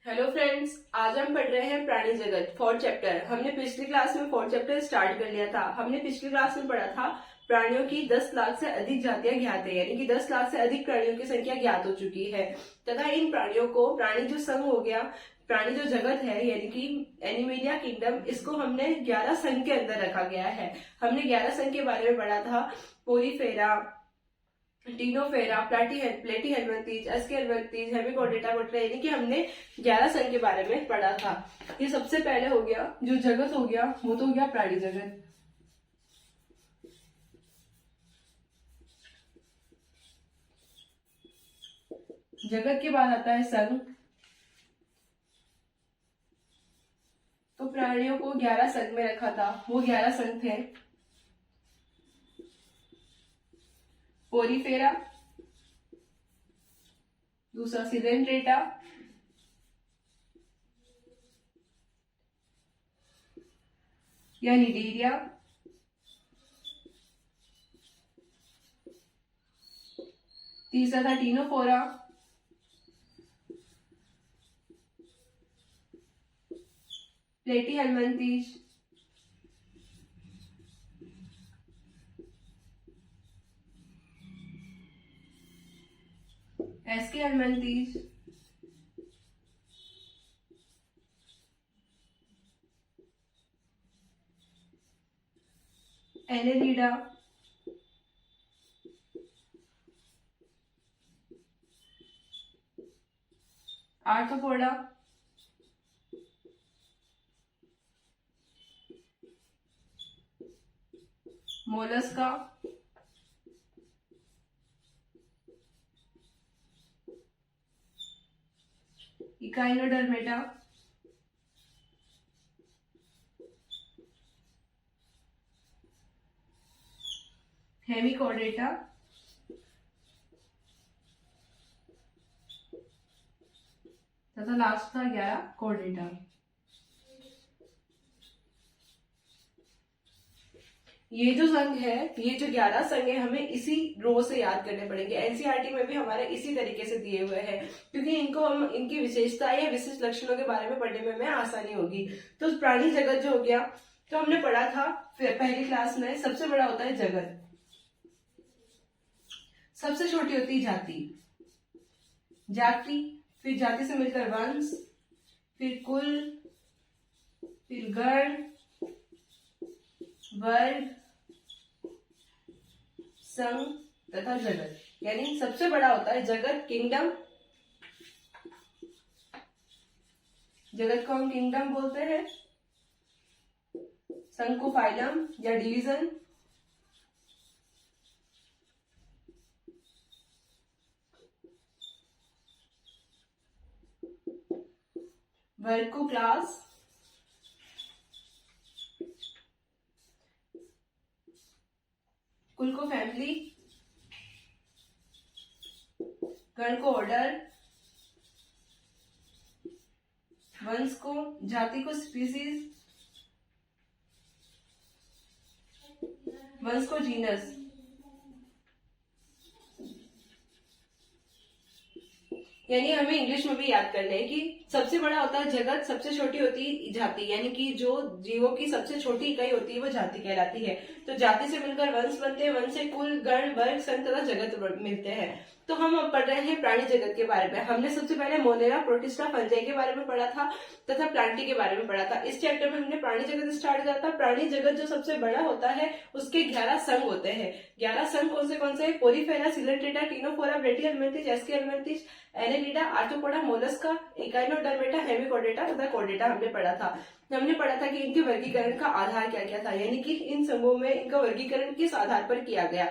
Hello friends, आज हम पढ़ रहे हैं प्राणी जगत फोर्थ चैप्टर। हमने पिछली क्लास में फोर्थ चैप्टर स्टार्ट कर लिया था। हमने पिछली क्लास में पढ़ा था प्राणियों की 10 लाख से अधिक जातियां ज्ञात है, यानी कि 10 लाख से अधिक प्राणियों की संख्या ज्ञात हो चुकी है तथा इन प्राणियों को प्राणी जो संघ हो गया, प्राणी जो जगत है यानी कि एनिमेलिया किंगडम, इसको हमने 11 संघ के अंदर रखा गया है। हमने 11 संघ के बारे में पढ़ा था। पोरीफेरा, टीनोफेरा, प्लेटीहेल्मिन्थीज, एस्केल्मिन्थीज, हेमिकोडेटा, कोटरा, यानी कि हमने 11 संघ के बारे में पढ़ा था। ये सबसे पहले हो गया जो जगत हो गया, वो तो हो गया प्राणी जगत। जगत के बाद आता है संघ। तो प्राणियों को 11 संघ में रखा था। वो 11 संघ थे: पोरीफेरा, दूसरा सिलेंट्रेटा, या निडेरिया, तीसरा था Ctenophora, Platyhelminthes, Aschelminthes, Annelida, Arthropoda, Mollusca, Echinodermata, Hemichordata, तथा लास्ट था 11 कोडेटा। ये जो संघ है, ये जो 11 संघ है, हमें इसी रो से याद करने पड़ेंगे। एनसीईआरटी में भी हमारे इसी तरीके से दिए हुए हैं, क्योंकि इनको हम इनकी विशेषता या विशिष्ट लक्षणों के बारे में पढ़ने में हमें आसानी होगी। तो प्राणी जगत जो हो गया, तो हमने पढ़ा था पहली क्लास में, सबसे बड़ा होता है जगत, सबसे छोटी होती है जाति, फिर जाति से मिलकर वंश, फिर कुल, फिर गण, वर्ग, संघ तथा जगत। यानी सबसे बड़ा होता है जगत, किंगडम। जगत को हम किंगडम बोलते हैं। संघ को फाइलम या डिवीजन, वर्ग को क्लास, कुल को फैमिली, गण को ऑर्डर, वंश को, जाति को स्पीसीज, वंश को जीनस। यानी हमें इंग्लिश में भी याद करना है कि सबसे बड़ा होता है जगत, सबसे छोटी होती है जाति, यानी कि जो जीवों की सबसे छोटी इकाई होती है वो जाति कहलाती है। तो जाति से मिलकर वंश बनते हैं, वंश से कुल, गण, वर्ग, संघ तथा जगत मिलते हैं। तो हम अब पढ़ रहे हैं प्राणी जगत के बारे में। हमने सबसे पहले मोनेरा, प्रोटिस्टा, फंजाई के बारे में पढ़ा था तथा प्लांटी के बारे में पढ़ा था। इस चैप्टर में हमने प्राणी जगत स्टार्ट किया था। प्राणी जगत जो सबसे बड़ा होता है उसके 11 संघ होते हैं। 11 संघ कौन से? Porifera, Coelenterata, Ctenophora, Platyhelminthes, Aschelminthes, Annelida, Arthropoda, Mollusca, Echinodermata, Hemichordata तथा कोडेटा हमने पढ़ा था। हमने पढ़ा था कि इनके वर्गीकरण का आधार क्या क्या था, यानी कि इन संघों में इनका वर्गीकरण किस आधार पर किया गया।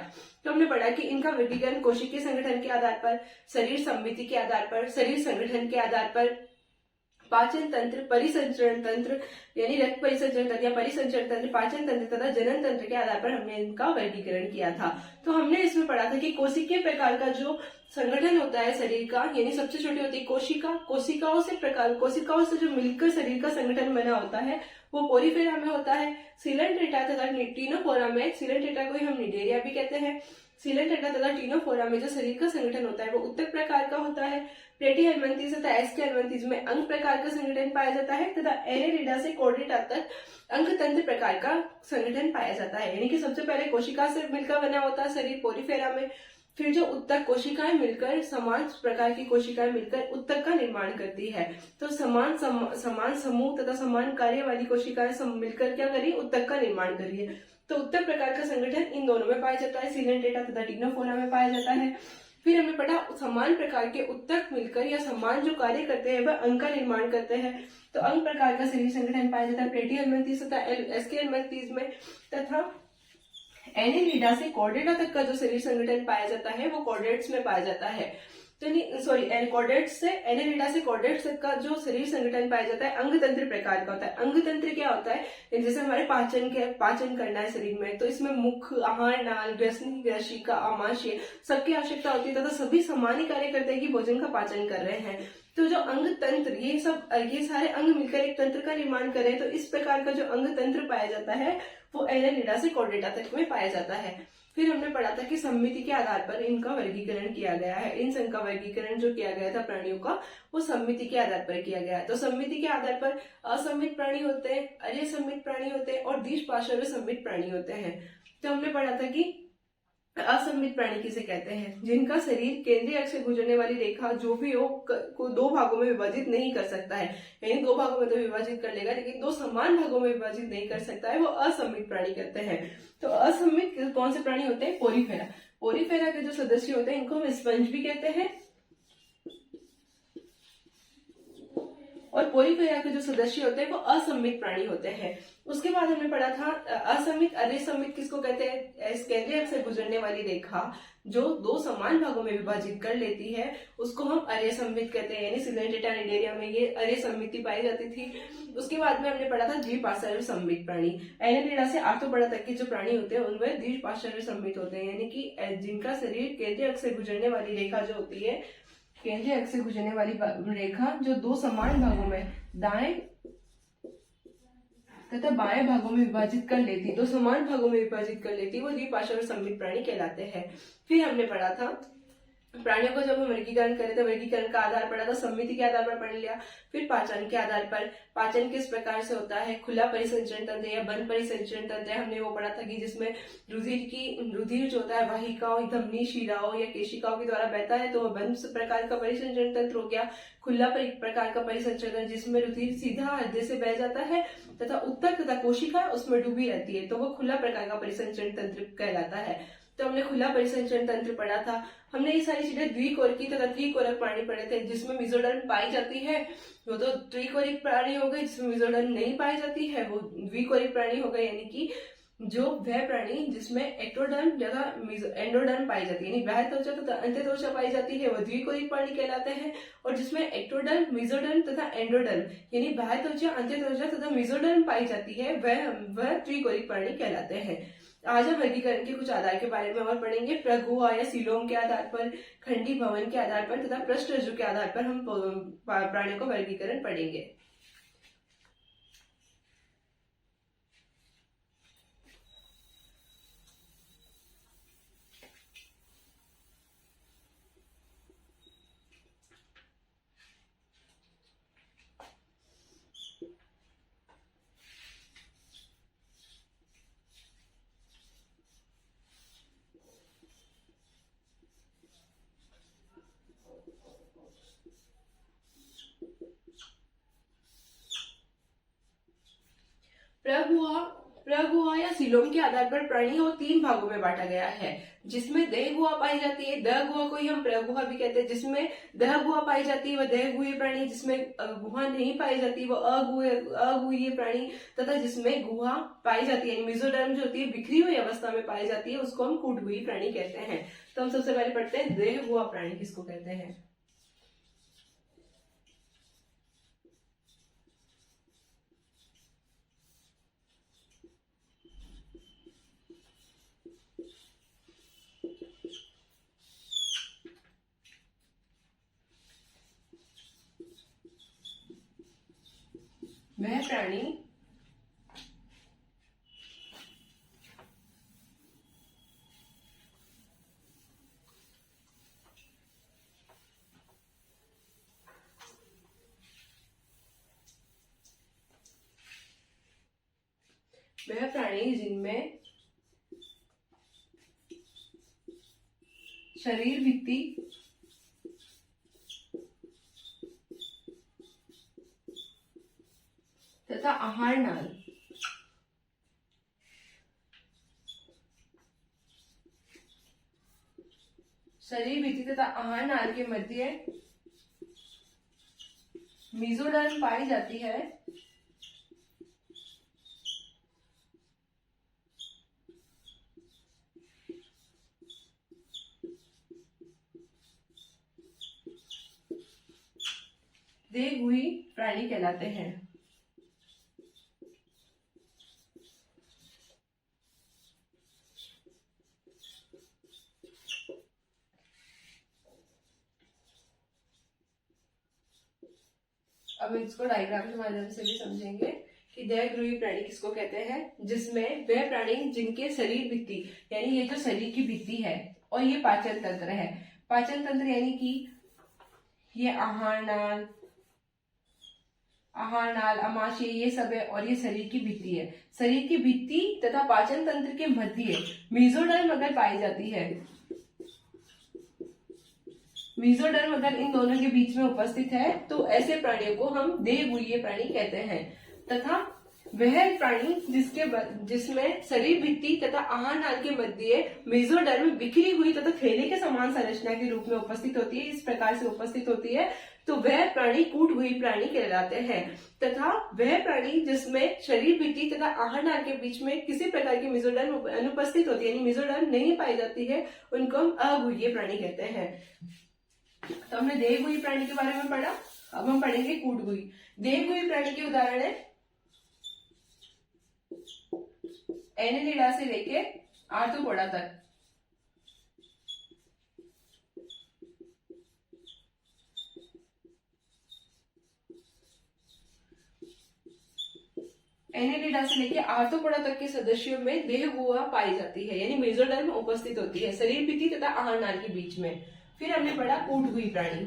तो हमने पढ़ा कि इनका वर्गीकरण कोशिकीय संगठन के आधार पर, शरीर संविधि के आधार पर, शरीर संगठन के आधार पर, पाचन तंत्र, परिसंचरण तंत्र यानी रक्त परिसंचरण तंत्र या परिसंचरण तंत्र, पाचन तंत्र तथा जनन तंत्र के आधार पर हमने इनका वर्गीकरण किया था। तो हमने इसमें पढ़ा था कि कोशिकीय प्रकार का जो संगठन होता है शरीर का, यानी सबसे छोटी होती है कोशिका, कोशिकाओं से जो मिलकर शरीर का संगठन बना होता है वो पोरीफेरा में होता है। सिलेंट्रेटा तथा टीनोफोरा में, सिलेंट्रेटा को ही हम निडेरिया भी कहते हैं, सीलन टेट्रा तथा टीनोफोरा में जो शरीर का संगठन होता है वो उत्तक प्रकार का होता है। प्लेटी हेलमिंथेस तथा एस्के हेलमिंथेस में अंग प्रकार का संगठन पाया जाता है तथा एनेलिडा से कॉर्डेटा तक अंग तंत्र प्रकार का संगठन पाया जाता है। यानी कि सबसे पहले कोशिका से मिलकर बना होता है शरीर पोरीफेरा में, फिर जो उत्तक कोशिकाएं मिलकर समान प्रकार की कोशिकाएं मिलकर उत्तक का निर्माण करती है। तो समान समूह तथा समान कार्य वाली कोशिकाएं मिलकर क्या करिए, उत्तक का निर्माण करिए। तो उत्तक प्रकार का संगठन इन दोनों में पाया जाता है, सीलन टेट्रा तथा टीनोफोरा में पाया जाता है। फिर हमने पढ़ा समान प्रकार के उत्तक मिलकर या समान जो कार्य करते हैं वह अंग का निर्माण करते हैं। तो अंग प्रकार का शरीर संगठन पाया जाता है प्लेटी हेलमिंथेस तथा एस्के हेलमिंथेस में, तथा एनेलिडा से कॉर्डेटा तक का जो शरीर संगठन पाया जाता है वो कॉर्डेट्स में पाया जाता है। तो कॉर्डेट्स से एनेलिडा से कॉर्डेट्स तक का जो शरीर संगठन पाया जाता है अंग तंत्र प्रकार का होता है। अंग तंत्र क्या होता है, जैसे हमारे पाचन करना है शरीर में, तो इसमें मुख, आहार नाल, ग्रसनी, ग्रशिका, आमाशय सबकी आवश्यकता होती है तथा सभी समान ही कार्य करते हैं कि भोजन का पाचन कर रहे हैं। तो जो अंग तंत्र ये सारे अंग मिलकर एक तंत्र का निर्माण कर रहे हैं। तो इस प्रकार का जो अंग तंत्र पाया जाता है वो एनेलिडा से कॉर्डेटा तक में पाया जाता है। फिर हमने पढ़ा था कि सम्मिति के आधार पर इनका वर्गीकरण किया गया है। इन संघ का वर्गीकरण जो किया गया था प्राणियों का वो सम्मिति के आधार पर किया गया है। तो सम्मिति के आधार पर असम्मित प्राणी होते हैं, अर्यसम्मित प्राणी होते हैं और द्विपार्श्व सम्मित प्राणी होते हैं। तो हमने पढ़ा था कि असम्मित प्राणी किसे कहते हैं, जिनका शरीर केंद्रीय अक्ष से गुजरने वाली रेखा जो भी हो को दो भागों में विभाजित नहीं कर सकता है। यानी दो भागों में तो विभाजित कर लेगा लेकिन दो समान भागों में विभाजित नहीं कर सकता है, वो असम्मित प्राणी कहते हैं। तो असम्मित कौन से प्राणी होते हैं, पोरीफेरा। पोरीफेरा के जो सदस्य होते हैं इनको हम स्पंज भी कहते हैं, और पोरीफेरा के जो सदस्य होते हैं वो असम्मित प्राणी होते हैं। उसके बाद हमने पढ़ा था असम्मित अर्यसम्मित किसको कहते हैं, केंद्रीय अक्ष से गुजरने वाली रेखा जो दो समान भागों में विभाजित कर लेती है उसको हम अर्यसम्मित कहते हैं। यानी सीलन टेट्रा निडेरिया में ये अर्यसम्मिति पाई जाती थी। उसके बाद में हमने पढ़ा था द्विपार्श्व सम्मित प्राणी। एनेलिडा से आर्थोपोडा तक के जो प्राणी होते हैं उनमें द्विपार्श्व सम्मित होते हैं, यानी कि जिनका शरीर केंद्रीय अक्ष से गुजरने वाली रेखा जो होती है, केंद्रीय अक्ष से गुजरने वाली रेखा जो दो समान भागों में दाएं तथा बाएं भागों में विभाजित कर लेती, दो समान भागों में विभाजित कर लेती, वो द्विपार्श्व सम्मित प्राणी कहलाते हैं। फिर हमने पढ़ा था प्राणियों को जब हम वर्गीकरण करे थे, वर्गीकरण का आधार पढ़ा था, सम्मिति के आधार पर पढ़ लिया। फिर पाचन के आधार पर पाचन किस प्रकार से होता है, खुला परिसंचरण तंत्र या बंद परिसंचरण तंत्र, हमने वो पढ़ा था कि जिसमें रुधिर जो होता है वाहिकाओं, धमनी, शिराओं या केशिकाओं के द्वारा बहता है तो वह बंद प्रकार का परिसंचरण तंत्र हो गया। खुला प्रकार का परिसंचरण तंत्र जिसमें रुधिर सीधा हृदय से बह जाता है तथा उत्तक तथा कोशिका उसमें डूबी रहती है तो वो खुला प्रकार का परिसंचरण तंत्र कहलाता है। तो हमने खुला परिसंचरण तंत्र पढ़ा था। हमने ये सारी चीजें द्विकोरकी तथा त्रिकोरक प्राणी पढ़े थे, जिसमें मेसोडर्म पाई जाती है वो तो त्रिकोरिक प्राणी हो गए, जिसमें मेसोडर्म नहीं पाई जाती है वो द्विकोरिक प्राणी हो गए। यानी कि जो वह प्राणी जिसमें एक्टोडर्म तथा एंडोडर्म पाई जाती है, यानी बाह्य त्वचा तथा अंत्य त्वचा पाई जाती है, वह द्विकोरिक प्राणी कहलाते हैं। और जिसमें एक्टोडर्म, मेसोडर्म तथा एंडोडर्म यानी बाह्य त्वचा, अंत्य त्वचा तथा मेसोडर्म पाई जाती है वह त्रिकोरिक प्राणी कहलाते हैं। आज हम वर्गीकरण के कुछ आधार के बारे में और पढ़ेंगे। प्रगुहा या सीलोम के आधार पर, खंडी भवन के आधार पर तथा पृष्ठ रज्जु के आधार पर हम प्राणियों का वर्गीकरण पढ़ेंगे। प्रगुहा या सीलोम के आधार पर प्राणी को तीन भागों में बांटा गया है, जिसमें देह गुहा पाई जाती है, दह गुहा को ही हम प्रगुहा भी कहते हैं। जिसमें दह गुहा पाई जाती है वह दह गुहे प्राणी, जिसमें गुहा नहीं पाई जाती वो अगुहे प्राणी, तथा जिसमें गुहा पाई जाती है मेसोडर्म जो होती है बिखरी हुई अवस्था में पाई जाती है उसको हम कूटगुही प्राणी कहते हैं। तो हम सबसे पहले पढ़ते हैं देह गुहा प्राणी किसको कहते हैं। वह प्राणी वह प्राणी जिनमें शरीर भित्ति तथा आहार नाल शरीर भित्ति तथा आहार नाल के मध्य मेसोडर्म पाई जाती है, देहगुही प्राणी कहलाते हैं। अब इसको डायग्राम के माध्यम से भी समझेंगे कि देहगृही प्राणी किसको कहते हैं, जिसमें वह प्राणी जिनके शरीर भित्ति यानी ये जो शरीर की भित्ति है और ये पाचन तंत्र है। पाचन तंत्र यानी कि ये आहार नाल अमाशय ये सब है और ये शरीर की भित्ति है। शरीर की भित्ति तथा पाचन तंत्र के मध्य मेसोडर्म अगर पाई जाती है, मेसोडर्म अगर इन दोनों के बीच में उपस्थित है तो ऐसे प्राणियों को हम देहगुहीय प्राणी कहते हैं। तथा वह प्राणी जिसमें शरीर भित्ति तथा आहार नाल के मध्य मेसोडर्म बिखरी हुई तथा थैले के समान संरचना के रूप में उपस्थित होती है, इस प्रकार से उपस्थित होती है, तो वह प्राणी कूटगुही प्राणी कहलाते हैं। तथा वह प्राणी जिसमें शरीर भित्ति तथा आहार नाल के बीच में किसी प्रकार की मेसोडर्म अनुपस्थित होती है यानी मेसोडर्म नहीं पाई जाती है, उनको हम अगुहीय प्राणी कहते हैं। तो हमने देहगुही प्राणी के बारे में पढ़ा, अब हम पढ़ेंगे कूटगुही। देहगुही प्राणी के उदाहरण है एनेलिडा से लेके आर्थ्रोपोडा तक। एनेलिडा से लेके आर्थ्रोपोडा तक के सदस्यों में देहगुहा पाई जाती है यानी मेसोडर्म उपस्थित होती है शरीर भित्ति तथा आहार नाल के बीच में। फिर हमने पढ़ा कूटगुही प्राणी।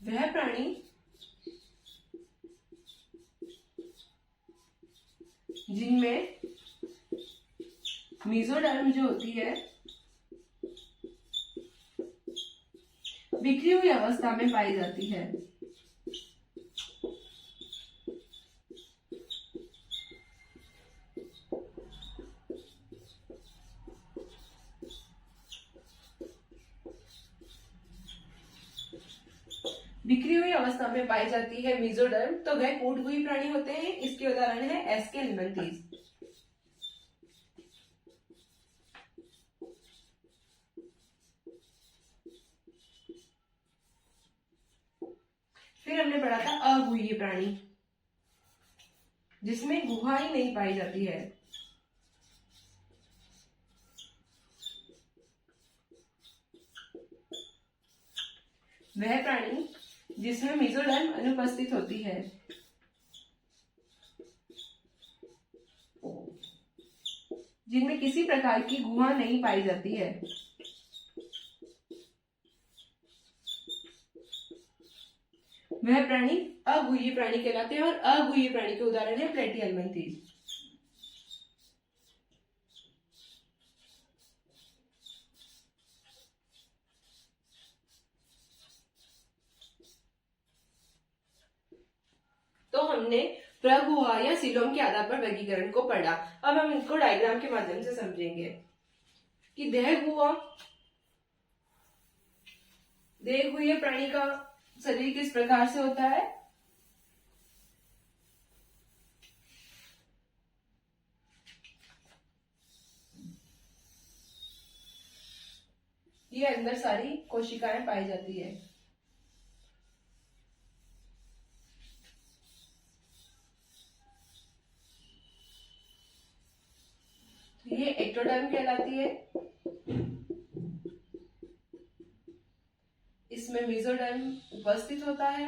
वह प्राणी जिनमें मेसोडर्म जो होती है बिखरी हुई अवस्था में पाई जाती है। बिखरी हुई अवस्था में पाई जाती है मेसोडर्म, तो वह कूटगुही प्राणी होते हैं। इसके उदाहरण है एस्केलमेंथीज। फिर हमने पढ़ा था अगुहीय प्राणी जिसमें गुहा ही नहीं पाई जाती है। वह प्राणी जिसमें मेसोडर्म अनुपस्थित होती है। जिनमें किसी प्रकार की गुहा नहीं पाई जाती है। वह प्राणी अगुहीय प्राणी कहलाते हैं और अगुहीय प्राणी के उदाहरण है प्लेटिहेल्मिन्थीज। तो हमने प्रगुहा या सीलोम के आधार पर वर्गीकरण को पढ़ा। अब हम इनको डायग्राम के माध्यम से समझेंगे कि देहगुहीय प्राणी का शरीर किस प्रकार से होता है। ये अंदर सारी कोशिकाएं पाई जाती है। ये एक्टोडर्म कहलाती है। इसमें मेसोडर्म उपस्थित होता है।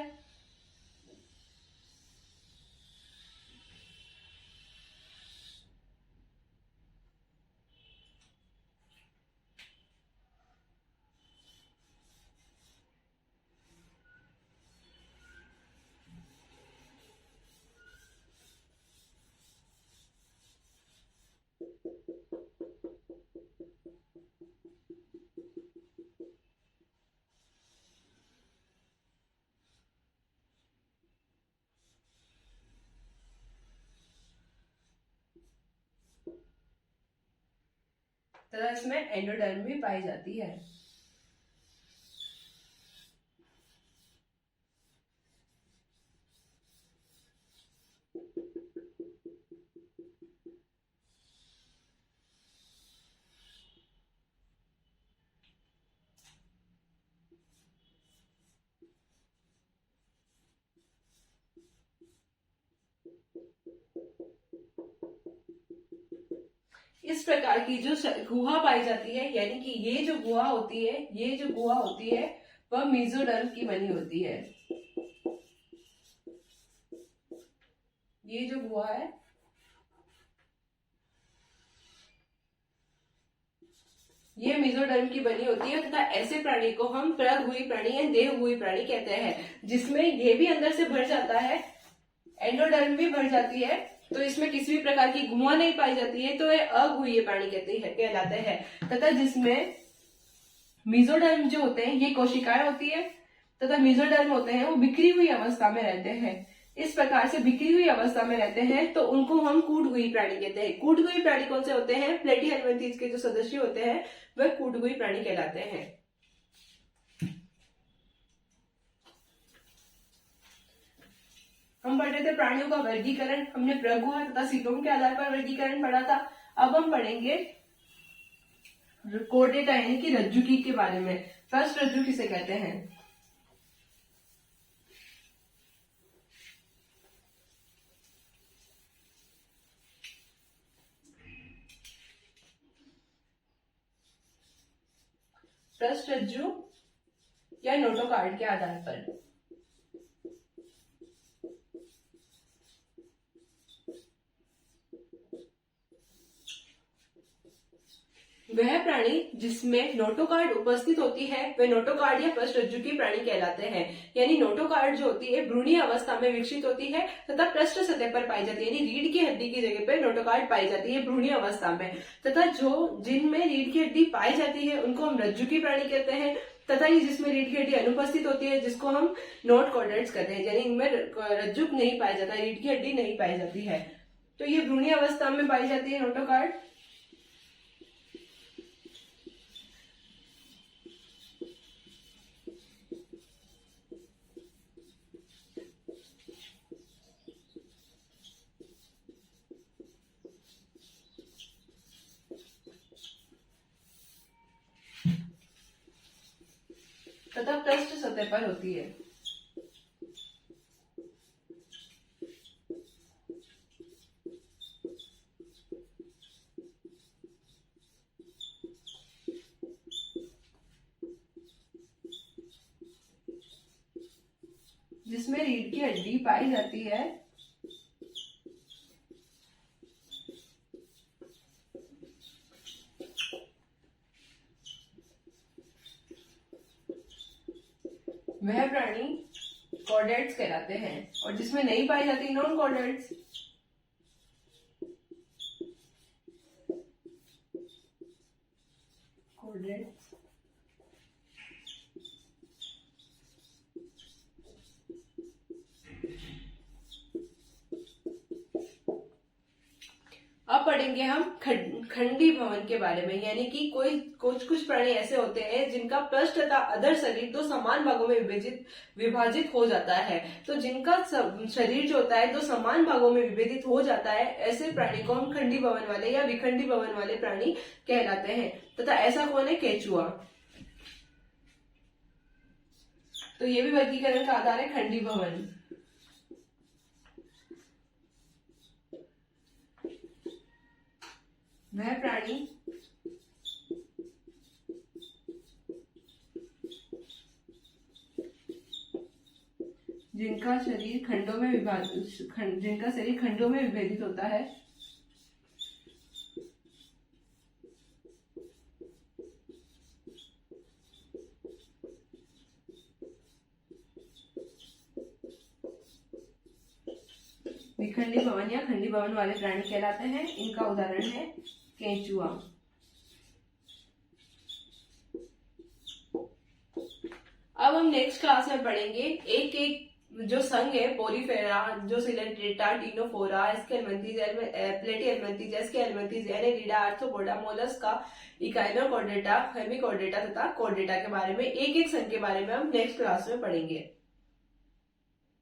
तथा इसमें एंडोडर्म भी पाई जाती है। इस प्रकार की जो गुहा पाई जाती है, यानी कि ये जो गुहा होती है वह मेसोडर्म की बनी होती है। ये जो गुहा है ये मेसोडर्म की बनी होती है तथा ऐसे प्राणी को हम प्रग हुई प्राणी या देह हुई प्राणी कहते हैं, जिसमें ये भी अंदर से भर जाता है, एंडोडर्म भी भर जाती है, तो इसमें किसी भी प्रकार की गुहा नहीं पाई जाती है, तो ये अगुह्य प्राणी कहलाते हैं। तथा जिसमें मेसोडर्म जो होते हैं ये कोशिकाएं होती है तथा मेसोडर्म होते हैं वो बिखरी हुई अवस्था में रहते हैं। इस प्रकार से बिखरी हुई अवस्था में रहते हैं तो उनको हम कूटगुही प्राणी कहते हैं। कूटगुही प्राणी कौन से होते हैं? प्लेटीहेल्मिंथीज के जो सदस्य होते हैं वह कूटगुही प्राणी कहलाते हैं। हम पढ़ रहे थे प्राणियों का वर्गीकरण, हमने प्रगुहा तथा सीटोम के आधार पर वर्गीकरण पढ़ा था। अब हम पढ़ेंगे कोर्डेटा यानी कि रज्जुकी के बारे में। फर्स्ट रज्जु किसे कहते हैं? फर्स्ट रज्जु या नोटोकार्ड के आधार पर वह प्राणी जिसमें नोटोकार्ड उपस्थित होती है वह नोटोकार्ड या फर्स्ट रज्जु की प्राणी कहलाते हैं। यानी नोटोकार्ड जो होती है भ्रूणीय अवस्था में विकसित होती है तथा पृष्ठ सतह पर पाई जाती है, यानी रीढ़ की हड्डी की जगह पर नोटोकार्ड पाई जाती है भ्रूणीय अवस्था में। तथा जो जिनमें रीढ़ की हड्डी पाई जाती है उनको हम रज्जु की प्राणी कहते हैं। तथा ये जिसमें रीढ़ की हड्डी अनुपस्थित होती है जिसको हम नोट कॉर्डेट्स कहते हैं, यानी इनमें रज्जु नहीं पाया जाता, रीढ़ की हड्डी नहीं पाई जाती है, तो ये भ्रूणीय अवस्था में पाई जाती है नोटोकार्ड। तथा पृष्ठ सतह पर होती है। जिसमें रीढ़ की हड्डी पाई जाती है वह प्राणी कॉर्डेट्स कहलाते हैं, और जिसमें नहीं पाई जाती नॉन कॉर्डेट्स। कॉर्डेट्स अब पढ़ेंगे हम खंडी भवन के बारे में, यानी कि कुछ प्राणी ऐसे होते हैं जिनका पृष्ठ तथा अधर शरीर दो समान भागों में विभाजित हो जाता है। तो जिनका शरीर जो होता है दो समान भागों में विभेदित हो जाता है, ऐसे प्राणी को हम खंडी भवन वाले या विखंडी भवन वाले प्राणी कहलाते हैं। तथा ऐसा कौन है? केचुआ। तो ये भी वर्गीकरण का आधार है खंडी भवन। वह प्राणी जिनका शरीर खंडों में विभेदित होता है, विखंडी भवन या खंडी भवन वाले प्राणी कहलाते हैं। इनका उदाहरण है केंचुआ। अब हम नेक्स्ट क्लास में पढ़ेंगे एक एक जो संघ है पोरीफेरा, जो Coelenterata, Ctenophora, Aschelminthes, Platyhelminthes, Aschelminthes, Annelida, Arthropoda, Mollusca, Echinochordata, Hemichordata तथा कॉर्डेटा के बारे में एक एक संघ के बारे में हम नेक्स्ट क्लास में पढ़ेंगे।